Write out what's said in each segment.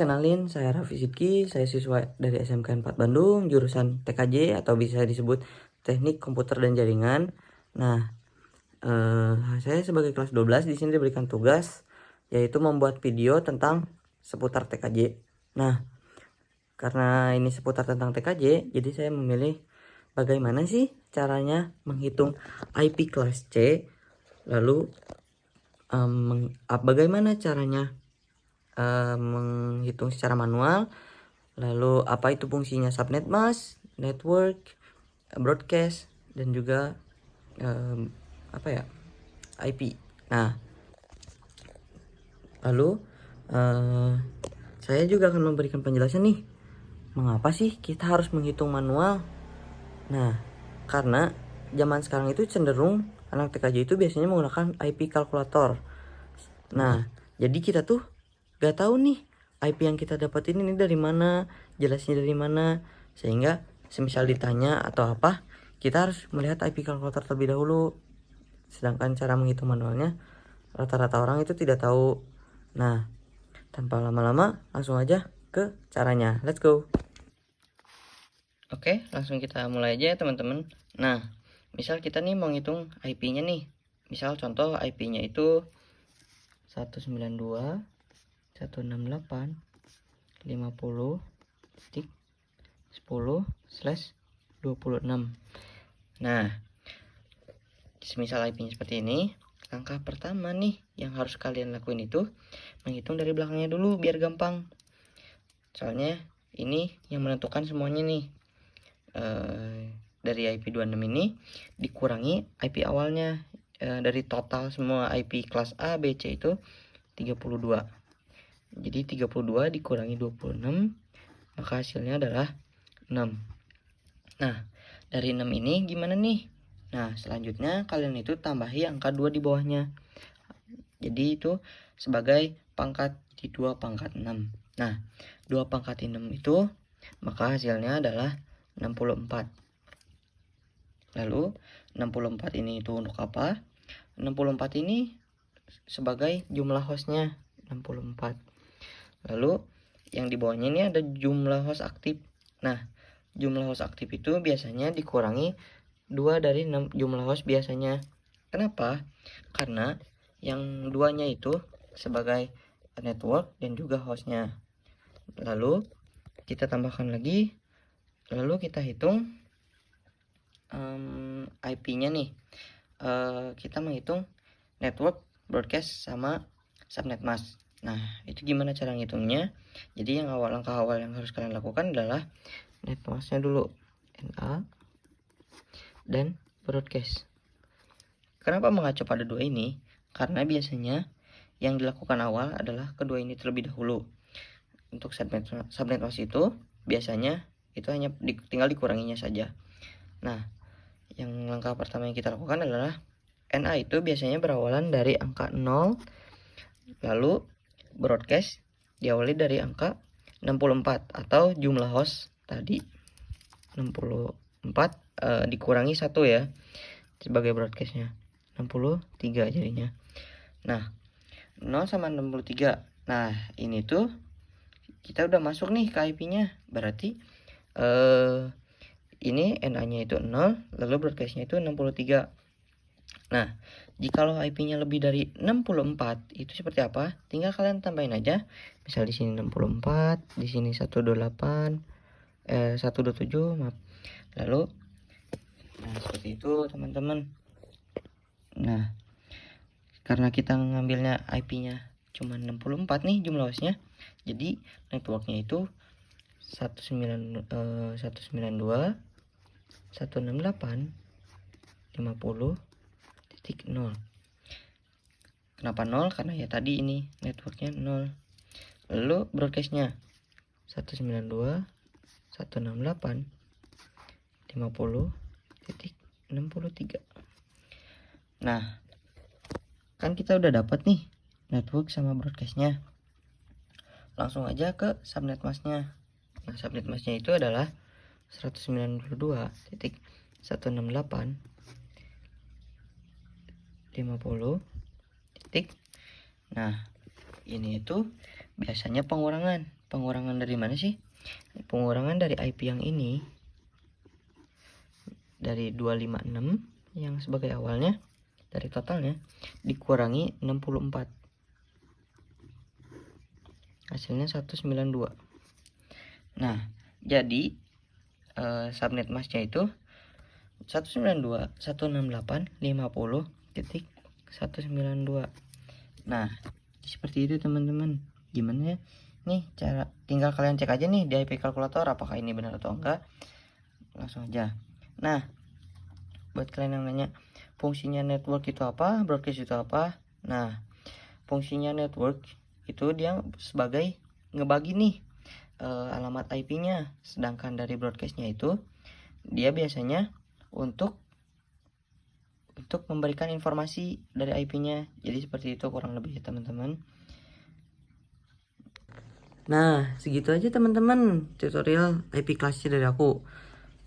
kenalin, saya Raffi Sidki, saya siswa dari SMK 4 Bandung, jurusan TKJ atau bisa disebut Teknik Komputer dan Jaringan. Nah, saya sebagai kelas 12 di sini diberikan tugas yaitu membuat video tentang seputar TKJ. Nah, karena ini seputar tentang TKJ, jadi saya memilih bagaimana sih caranya menghitung IP kelas C, lalu bagaimana caranya menghitung secara manual, lalu apa itu fungsinya subnet mask, network, broadcast, dan juga IP. Nah, lalu saya juga akan memberikan penjelasan nih, mengapa sih kita harus menghitung manual. Nah, karena zaman sekarang itu cenderung anak TKJ itu biasanya menggunakan IP kalkulator. Nah, jadi kita tuh gak tahu nih IP yang kita dapetin ini dari mana, jelasnya dari mana, sehingga semisal ditanya atau apa, kita harus melihat IP kalkulator terlebih dahulu. Sedangkan cara menghitung manualnya rata-rata orang itu tidak tahu. Nah, tanpa lama-lama langsung aja ke caranya. Let's go. Oke, langsung kita mulai aja ya teman-teman. Nah, misal kita nih mau ngitung IP-nya nih. Misal contoh IP-nya itu 192.168.50.10/26. Nah, semisal IP-nya seperti ini, langkah pertama nih yang harus kalian lakuin itu menghitung dari belakangnya dulu biar gampang. Soalnya ini yang menentukan semuanya nih. Dari IP 26 ini dikurangi IP awalnya. Dari total semua IP kelas A, B, C itu 32. Jadi 32 dikurangi 26, maka hasilnya adalah 6. Nah, dari 6 ini gimana nih? Nah, selanjutnya kalian itu tambahi angka 2 di bawahnya. Jadi itu sebagai pangkat di 2 pangkat 6. Nah, 2 pangkat 6 itu maka hasilnya adalah 64. Lalu 64 ini itu untuk apa? 64 ini sebagai jumlah hostnya 64. Lalu yang di bawahnya ini ada jumlah host aktif. Nah, jumlah host aktif itu biasanya dikurangi 2 dari jumlah host biasanya. Kenapa? Karena yang duanya itu sebagai network dan juga hostnya. Lalu kita tambahkan lagi, lalu kita hitung IP-nya nih. Kita menghitung network, broadcast, sama subnet mask. Nah, itu gimana cara ngitungnya? Jadi yang langkah awal yang harus kalian lakukan adalah net masknya dulu, NA dan broadcast. Kenapa mengacu pada dua ini? Karena biasanya yang dilakukan awal adalah kedua ini terlebih dahulu. Untuk subnet mask itu biasanya itu hanya tinggal dikuranginya saja. Nah, yang langkah pertama yang kita lakukan adalah NA itu biasanya berawalan dari angka 0, lalu broadcast diawali dari angka 64 atau jumlah host tadi 64 dikurangi 1 ya sebagai broadcastnya, 63 jadinya. Nah, 0 sama 63. Nah, ini tuh kita udah masuk nih ke IP-nya. Berarti ini NA-nya itu 0, lalu broadcast-nya itu 63. Nah, jikalau IP-nya lebih dari 64, itu seperti apa? Tinggal kalian tambahin aja. Misal di sini 64, di sini 127, maaf. Lalu seperti itu, teman-teman. Nah, karena kita ngambilnya IP-nya cuma 64 nih jumlah hostnya. Jadi networknya itu 192.168.50.0. Kenapa 0? Karena ya tadi ini networknya 0. Lalu broadcastnya 192.168.50.63. Nah, kan kita udah dapat nih network sama broadcastnya. Langsung aja ke subnet masknya. Nah, subnet masknya itu adalah 192.168.50. Nah, ini itu biasanya pengurangan pengurangan dari mana sih? Pengurangan dari IP yang ini, dari 256 yang sebagai awalnya, dari totalnya dikurangi 64, hasilnya 192. Nah, jadi subnet masknya itu 192.168.50.192. Nah, seperti itu teman-teman. Gimana ya? Nih cara, tinggal kalian cek aja nih di IP kalkulator apakah ini benar atau enggak. Langsung aja. Nah, buat kalian yang nanya fungsinya network itu apa, broadcast itu apa. Nah, fungsinya network itu dia sebagai ngebagi nih alamat IP-nya, sedangkan dari broadcastnya itu dia biasanya untuk memberikan informasi dari IP-nya. Jadi seperti itu kurang lebih ya teman-teman. Nah, segitu aja teman-teman tutorial IP kelas C dari aku.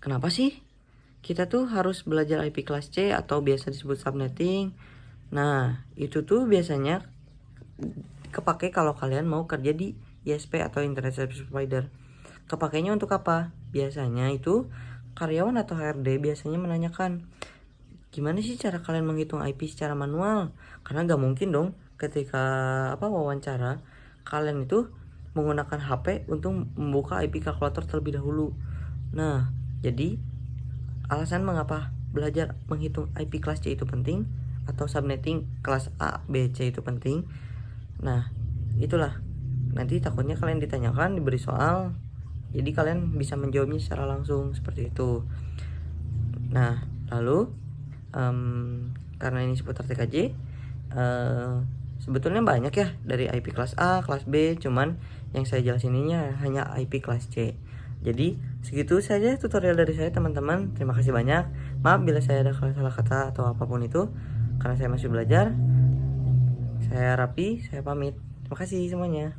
Kenapa sih kita tuh harus belajar IP kelas C atau biasa disebut subnetting? Nah, itu tuh biasanya kepake kalau kalian mau kerja di ISP atau Internet Service Provider. Kepakainya untuk apa? Biasanya itu karyawan atau HRD biasanya menanyakan, gimana sih cara kalian menghitung IP secara manual? Karena gak mungkin dong ketika wawancara kalian itu menggunakan HP untuk membuka IP kalkulator terlebih dahulu. Nah, jadi alasan mengapa belajar menghitung IP kelas C itu penting atau subnetting kelas A, B, C itu penting. Nah, itulah. Nanti takutnya kalian ditanyakan, diberi soal, jadi kalian bisa menjawabnya secara langsung seperti itu. Nah, lalu karena ini seputar TKJ, sebetulnya banyak ya dari IP kelas A, kelas B, cuman yang saya jelasin ini hanya IP kelas C. Jadi segitu saja tutorial dari saya teman-teman. Terima kasih banyak. Maaf bila saya ada salah kata atau apapun itu, karena saya masih belajar. Saya Rapi, saya pamit. Terima kasih semuanya.